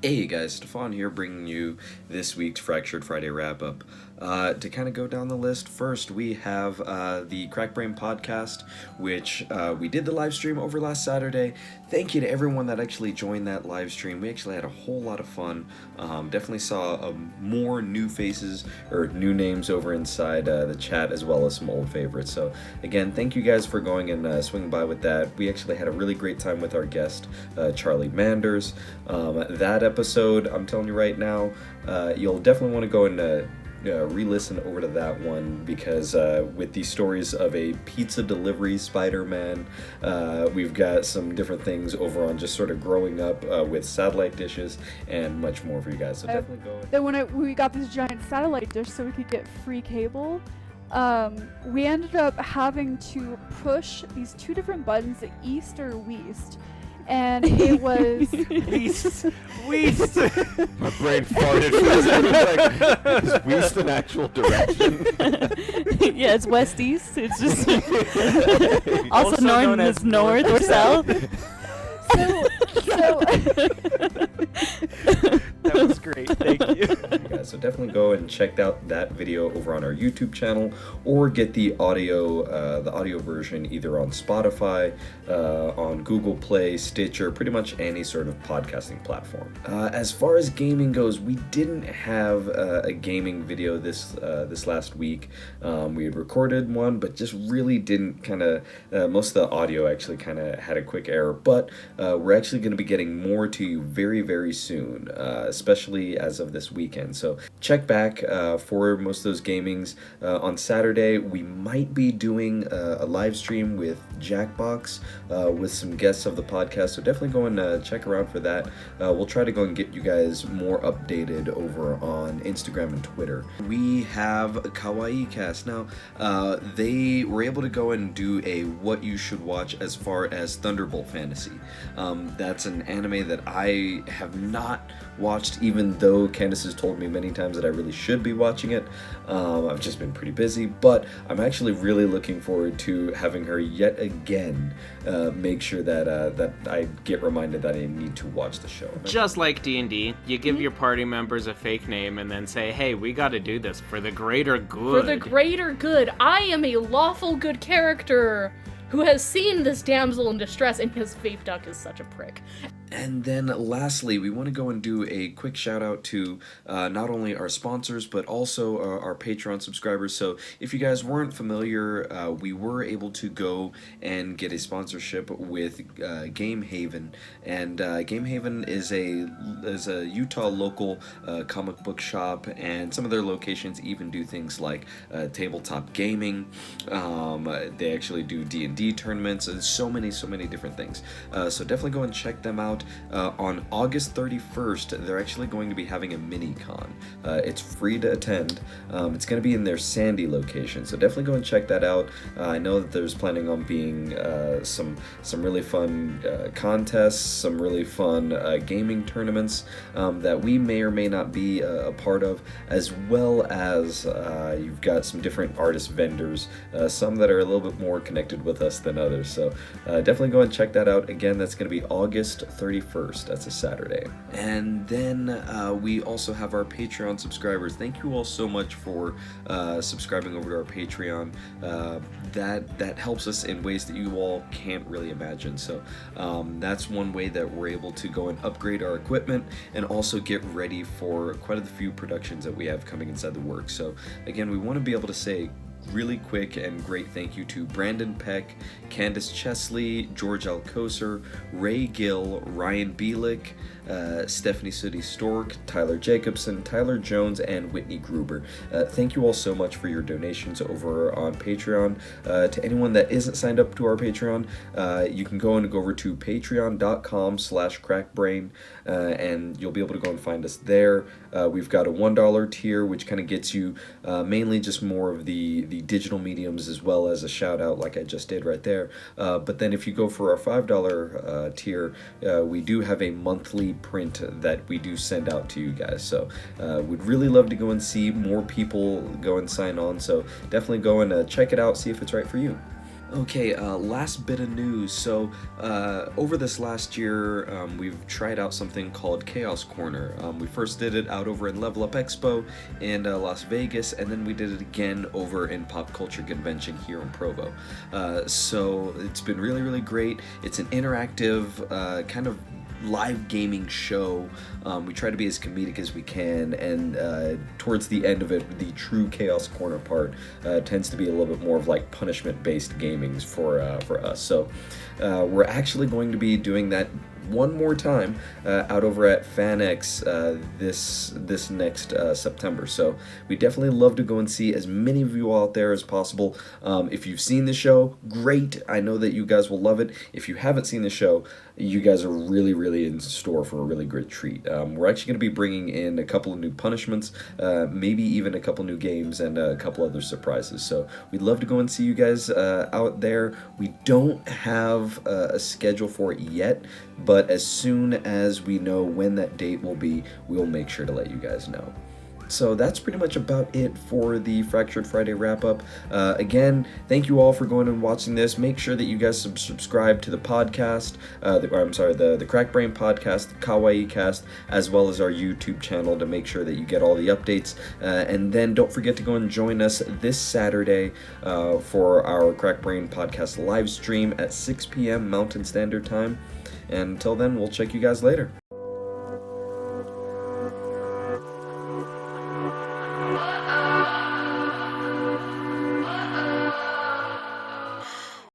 Hey guys, Stefan here bringing you this week's Fractured Friday wrap-up. To kind of go down the list, first we have the Crack Brain podcast, which we did the live stream over last Saturday. Thank you to everyone that actually joined that live stream. We actually had a whole lot of fun. Definitely saw more new faces, or new names over inside the chat, as well as some old favorites. So again, thank you guys for going and swinging by with that. We actually had a really great time with our guest, Charlie Manders. That episode, I'm telling you right now, you'll definitely want to go and re-listen over to that one, because with these stories of a pizza delivery Spider-Man, we've got some different things over on just sort of growing up with satellite dishes and much more for you guys. So definitely go. Then when we got this giant satellite dish so we could get free cable, we ended up having to push these two different buttons, the east or west. And it was Weast. My brain farted for a second. Is Weast an actual direction? Yeah, it's west-east. It's just also known as north or south. That was great. Thank you. Yeah, so definitely go and check out that video over on our YouTube channel, or get the audio version either on Spotify, on Google Play, Stitcher, pretty much any sort of podcasting platform. As far as gaming goes, we didn't have a gaming video this last week. We had recorded one, but just really didn't most of the audio actually kind of had a quick error. But we're actually going to be getting more to you very, very soon, especially as of this weekend. So check back for most of those gamings. On Saturday, we might be doing a live stream with Jackbox with some guests of the podcast. So definitely go and check around for that. We'll try to go and get you guys more updated over on Instagram and Twitter. We have a Kawaii Cast. Now, they were able to go and do a what you should watch as far as Thunderbolt Fantasy. That's an anime that I have not watched, even though Candace has told me many times that I really should be watching it. I've just been pretty busy, but I'm actually really looking forward to having her yet again make sure that I get reminded that I need to watch the show. Just like D&D, you give your party members a fake name and then say, hey, we gotta do this for the greater good. For the greater good. I am a lawful good character who has seen this damsel in distress, and his vape duck is such a prick. And then lastly, we want to go and do a quick shout out to not only our sponsors, but also our Patreon subscribers. So if you guys weren't familiar, we were able to go and get a sponsorship with Game Haven. And Game Haven is a Utah local comic book shop, and some of their locations even do things like tabletop gaming. They actually do D&D tournaments, and so many different things. So definitely go and check them out. On August 31st, they're actually going to be having a mini-con. It's free to attend. It's going to be in their Sandy location, so definitely go and check that out. I know that there's planning on being some really fun contests, some really fun gaming tournaments that we may or may not be a part of, as well as you've got some different artist vendors, some that are a little bit more connected with us than others. So definitely go and check that out. Again, that's going to be August 31st. That's a Saturday. And then we also have our Patreon subscribers. Thank you all so much for subscribing over to our Patreon. That helps us in ways that you all can't really imagine. So that's one way that we're able to go and upgrade our equipment, and also get ready for quite a few productions that we have coming inside the works. So again, we want to be able to say really quick and great thank you to Brandon Peck, Candace Chesley, George Alcocer, Ray Gill, Ryan Bielick, Stephanie Sooty Stork, Tyler Jacobson, Tyler Jones, and Whitney Gruber. Thank you all so much for your donations over on Patreon. To anyone that isn't signed up to our Patreon, you can go over to patreon.com/crackbrain, and you'll be able to go and find us there. We've got a $1 tier, which kind of gets you mainly just more of the digital mediums, as well as a shout out like I just did right there. But then if you go for our $5 tier, we do have a monthly print that we do send out to you guys. So we'd really love to go and see more people go and sign on. So definitely go and check it out, see if it's right for you. Okay, last bit of news. So, over this last year, we've tried out something called Chaos Corner. We first did it out over in Level Up Expo in Las Vegas, and then we did it again over in Pop Culture Convention here in Provo. So, it's been really, really great. It's an interactive kind of live gaming show. We try to be as comedic as we can, and towards the end of it, the true Chaos Corner part tends to be a little bit more of like punishment-based gamings for us. So we're actually going to be doing that one more time out over at FanX this next September. So we definitely love to go and see as many of you out there as possible. If you've seen the show, great. I know that you guys will love it. If you haven't seen the show, you guys are really, really in store for a really great treat. We're actually going to be bringing in a couple of new punishments, maybe even a couple new games, and a couple other surprises. So we'd love to go and see you guys out there. We don't have a schedule for it yet, but as soon as we know when that date will be, we'll make sure to let you guys know. So that's pretty much about it for the Fractured Friday wrap-up. Again, thank you all for going and watching this. Make sure that you guys subscribe to the podcast, the Crack Brain podcast, the Kawaii Cast, as well as our YouTube channel to make sure that you get all the updates. And then don't forget to go and join us this Saturday for our Crack Brain podcast live stream at 6 p.m. Mountain Standard Time. And until then, we'll check you guys later.